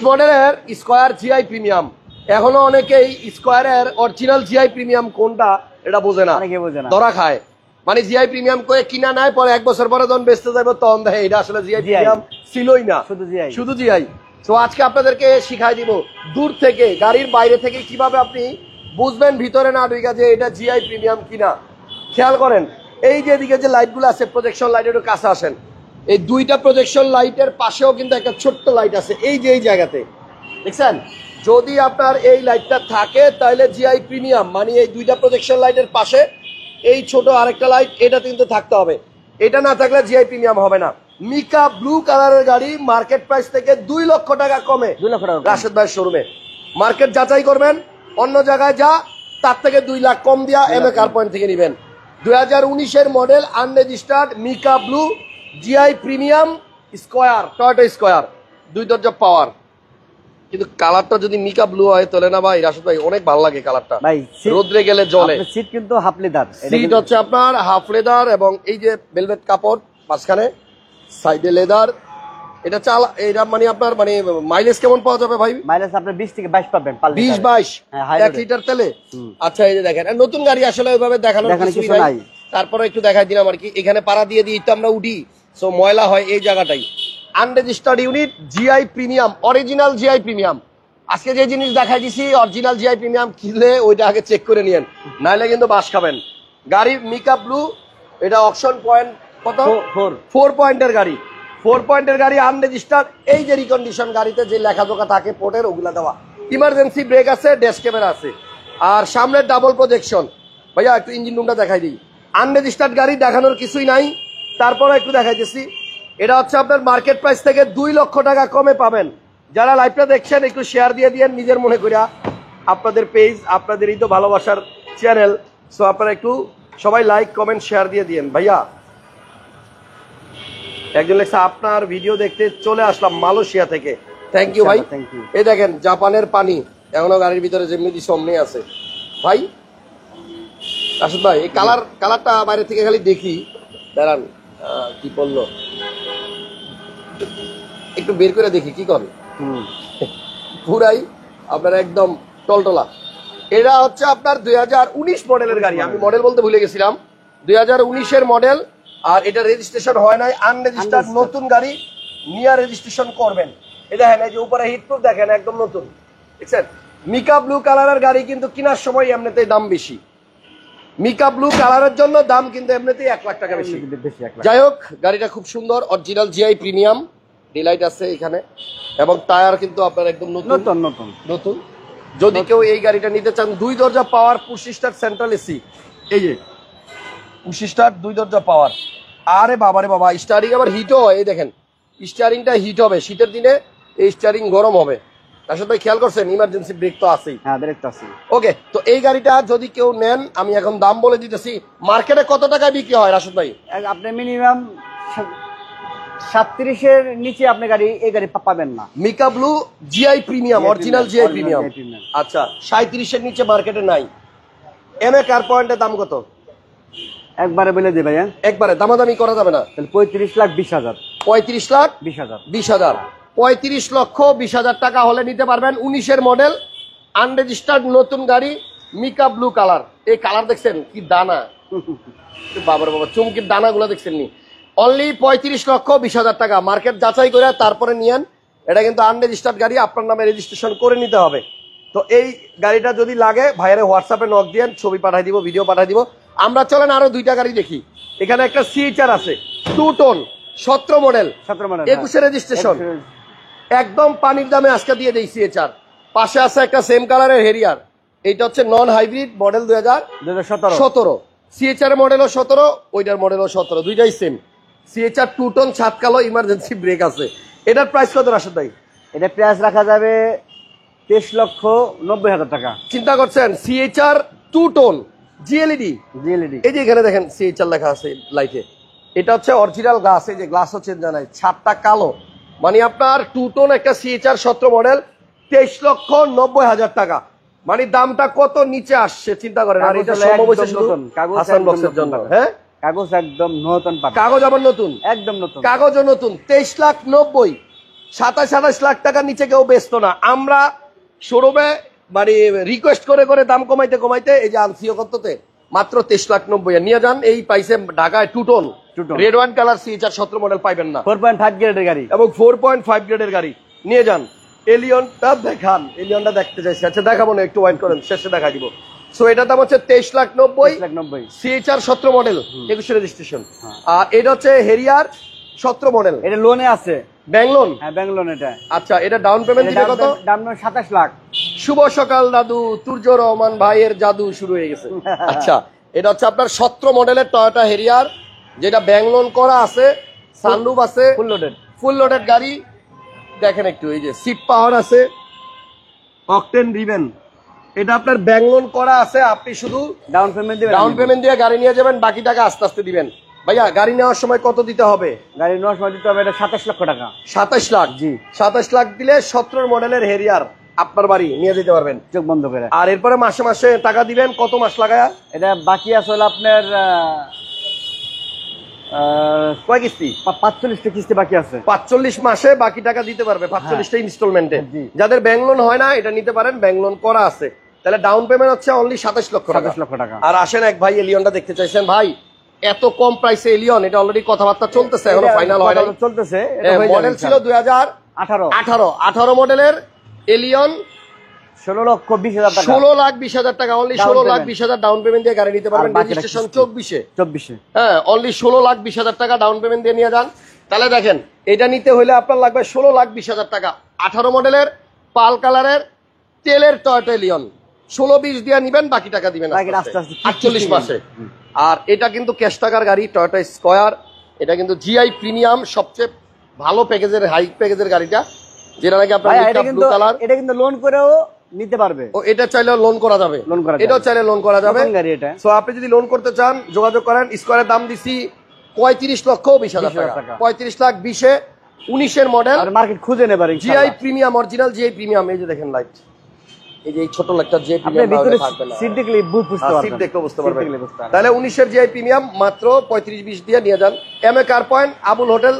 মডেলের square GI premium. এখনো অনেকেই স্কয়ারের অরিজিনাল জিআই প্রিমিয়াম কোনটা এটা বোঝে না, ধরা খায়। মানে জিআই প্রিমিয়াম করে কিনা নাই, পরে 1 বছর পরে যখন বেচতে যাবে তখন দেখে এটা আসলে জিআই প্রিমিয়াম ছিলই না, শুধু জিআই। তো আজকে আপনাদেরকে শিখাই দিব দূর থেকে, গাড়ির বাইরে থেকে কিভাবে আপনি বুঝবেন ভিতরে না ঢুকে যে এটা জিআই প্রিমিয়াম কিনা। খেয়াল করেন, এই যে এদিকে যে লাইটগুলো আছে প্রজেকশন লাইট, একটু কাছে আসেন। এই দুইটা প্রজেকশন লাইটের পাশেও কিন্তু একটা ছোট্ট লাইট আছে, এই যে এই জায়গাতে দেখছেন। যদি আপনার এই লাইটটা থাকে তাহলে জিআই প্রিমিয়াম, মানে এই দুইটা প্রজেকশন লাইটের পাশে এই ছোট আরেকটা লাইট, এটা কিন্তু থাকতে হবে। এটা না থাকলে জিআই প্রিমিয়াম হবে না। মিকা ব্লু কালারের গাড়ি মার্কেট প্রাইস থেকে 2 লক্ষ টাকা কমে, 2 লক্ষ টাকা রাশেদ ভাইয়ের শোরুমে। মার্কেট যাচাই করবেন, অন্য জায়গায় যা তার থেকে 2 লাখ কম দিয়া এমএ কার পয়েন্ট থেকে নেবেন। 2019-এর model unregistered mica blue GI premium square, Toyota square, 2 দরজা পাওয়ার। কিন্তু কালারটা যদি মিকা ব্লু হয় তাহলে না ভাই রাশেদ ভাই অনেক ভালো লাগে কালারটা, ভাই রোদ্রে গেলে জ্বলে। সিট কিন্তু হাফ লেদার, সিট হচ্ছে আপনার হাফ লেদার এবং এই যে ভেলভেট কাপড় মাঝখানে, সাইডে লেদার। এটা এটা মানে আপনার মানে মাইলেজ কেমন পাওয়া যাবে ভাই? মাইলেজ আপনার 20 থেকে 22 পাবেন, 20-22 1 লিটার তেলে। আচ্ছা এই যে দেখেন নতুন গাড়ি আসলে ওইভাবে দেখানোর কিছু নাই, তারপরে একটু দেখাই দিলাম আর কি। এখানে পাড়া দিয়ে দিই তো আমরা উঠি, সো ময়লা হয় এই জায়গাটাই। Unregistered unit GI premium, original GI premium. আজকে যে জিনিস দেখাই দিছি অরিজিনাল জিআই প্রিমিয়াম, কিনলে ওইটা আগে চেক করে নিয়েন, নাইলে কিন্তু বাস খাবেন। গাড়ি মিকা ব্লু, এটা অকশন পয়েন্ট কত 4 পয়েন্টের গাড়ি, 4 পয়েন্টের গাড়ি আনরেজিস্টার্ড। এই যে রিকন্ডিশন গাড়িতে যে লেখাজোকা থাকে পোর্টের, ওগুলা দেওয়া। ইমার্জেন্সি ব্রেক আছে, ড্যাশ ক্যামেরা আছে, আর সামনের ডাবল প্রজেকশন। ভাইয়া একটু ইঞ্জিন রুমটা দেখাই দিই। আনরেজিস্টার্ড গাড়ি দেখানোর কিছুই নাই, তারপরে একটু দেখাইতেছি। এটা হচ্ছে আপনার মার্কেট প্রাইস থেকে 2 লক্ষ টাকা কমে পাবেন। যারা লাইভটা দেখছেন একটু শেয়ার দিয়ে দিয়েন নিজের মনে করিয়া, আপনাদের পেজ, আপনাদেরই তো ভালোবাসার চ্যানেল, সো আপনারা একটু সবাই লাইক কমেন্ট শেয়ার দিয়ে দিয়েন। ভাইয়া একজন লেখছে আপনার ভিডিও দেখতে চলে আসলাম মালয়েশিয়া থেকে, থ্যাংক ইউ ভাই। এই দেখেন জাপানের পানি এখনো গাড়ির ভিতরে যেমনি দিচ্ছে অমনি আছে ভাই। রাশেদ ভাই এই কালারটা বাইরে থেকে খালি দেখি, দাঁড়ান কি বললো একটু বের করে দেখি কি করে। পুরাই আপনার একদম টলটলা। এটা হচ্ছে আপনার 2019 মডেলের গাড়ি, আমি মডেল বলতে ভুলে গেছিলাম। 2019-এর মডেল, আর এটা রেজিস্ট্রেশন হয় নাই, আনরেজিস্টার্ড নতুন গাড়ি নিয়ে রেজিস্ট্রেশন করবেন। এই দেখেন এই যে উপরে হিটপ্রুফ দেখেন একদম নতুন, দেখছেন। মিকা ব্লু কালারের গাড়ি কিন্তু কেনার সময় এমনিতেই দাম বেশি। মিকা ব্লু কালারের জন্য দাম কিন্তু এমনিতেই 1 লাখ টাকা বেশি। যাই হোক গাড়িটা খুব সুন্দর, অরিজিনাল জিআই প্রিমিয়াম, ডিলাইট আছে এখানে, এবং টায়ার কিন্তু আপনার একদম নতুন। যদি কেউ এই গাড়িটা নিতে চান, 2 দরজা পাওয়ার, পুশ স্টার্ট সেন্ট্রাল এসি, এই যে পুশ স্টার্ট 2 দরজা পাওয়ার। আরে বাবারে বাবা, স্টারিং আবার হিটও হয়, এই দেখেন স্টারিংটা হিট হবে, শীতের দিনে এই স্টারিং গরম হবে। রাশেদ ভাই খেয়াল করছেন ইমার্জেন্সি ব্রেক তো আছেই। হ্যাঁ ব্রেক তো আছে। ওকে, তো এই গাড়িটা যদি কেউ নেন, আমি এখন দাম বলে দিতেছি। মার্কেটে কত টাকায় বিক্রি হয় রাশেদ ভাই? আপনি মিনিমাম 37-এর নিচে আপনি এই গাড়ি পাবেন না। Mica blue GI premium, original GI premium. আচ্ছা 37-এর নিচে মার্কেটে নাই। এমএ কার পয়েন্টের দাম কত? একবারে বলে দিই ভাইয়া, একবারে দামাদামি করা যাবে না। 35,20,000। 35,20,000 35 লক্ষ 20,000 টাকা হলে নিতে পারবেন। 19-এর মডেল আনরেজিস্টার্ড নতুন গাড়ি, মিকা ব্লু কালার। এই কালার দেখছেন কি দানা, বাবার বাবা চুমকির দানাগুলো দেখছেন নি। অনলি 35,20,000 টাকা, মার্কেট যাচাই করে তারপরে নিয়েন। এটা কিন্তু আনরেজিস্টার্ড গাড়ি, আপনার নামে রেজিস্ট্রেশন করে নিতে হবে। তো এই গাড়িটা যদি লাগে ভাইয়ের হোয়াটসঅ্যাপে নক দিয়েন, ছবি পাঠাই দিব, ভিডিও পাঠাই দিব। আমরা চলেন আরো 2টা গাড়ি দেখি। এখানে একটা সিএচআর আছে 2 টন, 17 মডেল, 21-এ রেজিস্ট্রেশন, একদম পানির দামে আজকে দিয়ে দেই সিএচআর। পাশে আছে একটা সেম কালারের হেরিয়ার, এইটা হচ্ছে নন হাইব্রিড মডেল 2017। সিএচআর মডেলও 17, ওইটার মডেলও 17, দুইটাই সেম। সিএচআর 2 টন, ছাদ কালো, ইমার্জেন্সি ব্রেক আছে। এটার প্রাইস কত রাশেদ ভাই? এটা প্রাইস রাখা যাবে 23,90,000 টাকা। চিন্তা করছেন সিএচআর 2 টন জিএলইডি, এই যে এখানে দেখেন সিএচআর লেখা আছে লাইটে। এটা হচ্ছে অরিজিনাল গ্লাস, এই যে গ্লাসও চেঞ্জ জানাই, ছাদটা কালো। মানে আপনার 2 টন একটা সিএচআর 17 মডেল 23,90,000 টাকা। মানে দামটা কত নিচে আসছে চিন্তা করেন। আর এটা সম্ভব হয়েছে শুধু হাসান বক্সের জন্য। হ্যাঁ কাগজ একদম নতুন, কাগজ আবার নতুন, একদম নতুন, কাগজও নতুন। 23,90,000 27-28 লাখ টাকার নিচে কেউ বেচতো না। আমরা শোরুমে মানে রিকোয়েস্ট করে করে দাম কমাইতে কমাইতে এই যে আনসিও কততে মাত্র 23,90,000 নিয়ে যান। এই পাইছে ঢাকায় two-tone red wine colour CHR 17 model পাইবেন না, 4.5 গ্রেডের গাড়ি এবং 4.5 গ্রেডের গাড়ি নিয়ে যান। এলিয়নটা দেখান, এলিয়নটা দেখতে চাইছি। আচ্ছা দেখাবো না, একটু ওয়াইন করেন, শেষে দেখা দিব। সো এটা দাম হচ্ছে 23,90,000, CHR 17 মডেল, 21 রেজিস্ট্রেশন। আর এটা হচ্ছে হেরিয়ার 17 মডেল, এটা লোনে আছে, ব্যাংক লোন। হ্যাঁ ব্যাংক লোন এটা। আচ্ছা এটা ডাউন পেমেন্ট দিবে কত? দাম 27 লাখ। শুভ সকাল দাদু, তুর্য রহমান ভাইয়ের জাদু শুরু হয়ে গেছে। আচ্ছা এটা হচ্ছে আপনার 17 মডেলের টয়োটা হেরিয়ার, যেটা ব্যাংক লোন করা আছে, সানরুফ আছে, ফুল লোডেড গাড়ি। দেখেন একটু, এই যে সিট পাওয়ার আছে, অকটেন রিবেন, এটা আপনার ব্যাংক লোন করা আছে। আপনি শুধু ডাউন পেমেন্ট দিবেন, ডাউন পেমেন্ট দিয়ে গাড়ি নিয়ে যাবেন, বাকি টাকা আস্তে আস্তে দিবেন। ভাইয়া গাড়ি নেওয়ার সময় কত দিতে হবে? গাড়ি নেওয়ার সময় দিতে হবে এটা 27 লক্ষ টাকা। 27 লাখ? জি, 27 লাখ দিলে 17 মডেলের হেরিয়ার আপনার বাড়ি নিয়ে যেতে পারবেন চোখ বন্ধ করে। আর এরপরে মাসে মাসে টাকা দিবেন। কত মাস লাগায়া? এটা বাকি আছে হলো আপনার কয় কিস্তি? 45টা কিস্তি বাকি আছে। 45 মাসে বাকি টাকা দিতে পারবে, 45টা ইনস্টলমেন্টে। যাদের ব্যাংক লোন হয় না এটা নিতে পারেন, ব্যাংক লোন করা আছে। তাহলে ডাউন পেমেন্ট হচ্ছে অনলি 27 লক্ষ টাকা। আর আসেন এক ভাই এলিয়নটা দেখতে চাইছেন। ভাই এত কম প্রাইসে এলিয়ন, এটা অলরেডি কথাবার্তা চলতেছে, এখনো ফাইনাল হয় না, চলতেছে। মডেল ছিল 2018 মডেলের এলিয়ন, 16,20,000 টাকা, 16,20,000 টাকা, অনলি 16,20,000 ডাউন পেমেন্ট দিয়ে গাড়ি নিতে পারবেন। রেজিস্ট্রেশন 24-এ, হ্যাঁ অনলি 16,20,000 টাকা ডাউন পেমেন্ট দিয়ে নিয়ে যান। তাহলে দেখেন এটা নিতে হলে আপনার লাগবে 16,20,000 টাকা। 18 মডেলের পাল কালারের তেলের টয়োটা এলিয়ন, 16-20 দিয়ে নিবেন, বাকি টাকা দিবেন 48 মাসে। আর এটা কিন্তু ক্যাশ টাকার গাড়ি, টয়োটা স্কয়ার। এটা কিন্তু জিআই প্রিমিয়াম, সবচেয়ে ভালো প্যাকেজের, হাই প্যাকেজের গাড়িটা, যেটা নাকি আপনার ব্লু কালার। এটা কিন্তু লোন করেও নিতে পারবে। ও এটা চাইলে লোন করা যাবে, এটাও চাইলে লোন করা যাবে। সো আপনি যদি লোন করতে চান যোগাযোগ করেন। স্কয়ারের দাম দিছি 35,20,000 টাকা, 35,20,000, 19-এর মডেল। আর মার্কেট খুঁজে নেবে পারেন। GI premium, original GI premium. এই যে দেখেন লাইট, এই যে এই ছোট লাইটটা জিআই প্রিমিয়াম থাকবে না, সিট দেখলে বুঝতে পারবেন, সিট দেখলে বুঝতে পারবেন। তাহলে 19-এর জিআই প্রিমিয়াম মাত্র 35-20 দিয়ে নিয়ে যান। MA car point, Abul hotel,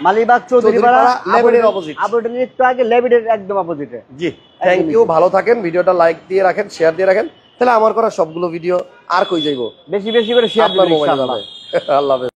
Malibag, Chowdhurypara, লেভিডের অপোজিট। আবুলের একটু আগে, লেভিডের একদম অপোজিটে। জি থ্যাংক ইউ, ভালো থাকেন। ভিডিওটা লাইক দিয়ে রাখেন, শেয়ার দিয়ে রাখেন, তাহলে আমার করা সবগুলো ভিডিও আর কই যাইবো, বেশি বেশি করে শেয়ার দিবেন ইনশাআল্লাহ। আল্লাহ হাফেজ।